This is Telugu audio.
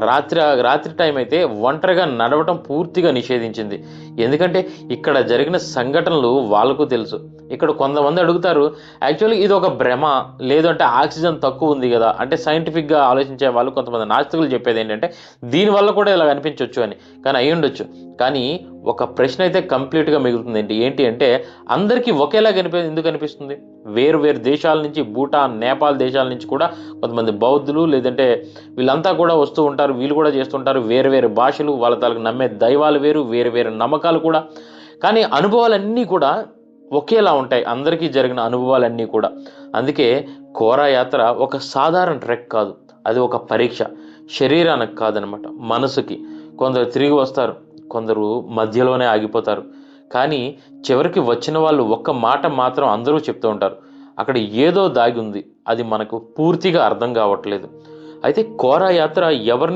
రాత్రి టైం అయితే ఒంటరిగా నడవటం పూర్తిగా నిషేధించింది. ఎందుకంటే ఇక్కడ జరిగిన సంఘటనలు వాళ్ళకు తెలుసు. ఇక్కడ కొంతమంది అడుగుతారు, యాక్చువల్లీ ఇది ఒక భ్రమ, లేదంటే ఆక్సిజన్ తక్కువ ఉంది కదా, అంటే సైంటిఫిక్గా ఆలోచించే వాళ్ళు కొంతమంది నాస్తికులు చెప్పేది ఏంటంటే దీనివల్ల కూడా ఇలా అనిపించవచ్చు అని. కానీ అయి ఉండొచ్చు. కానీ ఒక ప్రశ్న అయితే కంప్లీట్గా మిగులుతుంది. ఏంటి అంటే అందరికీ ఒకేలా ఎందుకు అనిపిస్తుంది? వేరు వేరు దేశాల నుంచి, భూటాన్, నేపాల్ దేశాల నుంచి కూడా కొంతమంది బౌద్ధులు, లేదంటే వీళ్ళంతా కూడా వస్తూ ఉంటారు. వీళ్ళు కూడా చేస్తుంటారు. వేరు వేరు భాషలు, వాళ్ళ తాలకు నమ్మే దైవాలు వేరు, వేరు వేరు నమ్మకాలు కూడా. కానీ అనుభవాలన్నీ కూడా ఒకేలా ఉంటాయి, అందరికీ జరిగిన అనుభవాలన్నీ కూడా. అందుకే కోరా యాత్ర ఒక సాధారణ ట్రెక్ కాదు, అది ఒక పరీక్ష. శరీరానికి కాదనమాట, మనసుకి. కొందరు తిరిగి వస్తారు, కొందరు మధ్యలోనే ఆగిపోతారు. కానీ చివరికి వచ్చిన వాళ్ళు ఒక్క మాట మాత్రం అందరూ చెప్తూ ఉంటారు, అక్కడ ఏదో దాగి ఉంది, అది మనకు పూర్తిగా అర్థం కావట్లేదు. అయితే కోరా యాత్ర ఎవరిని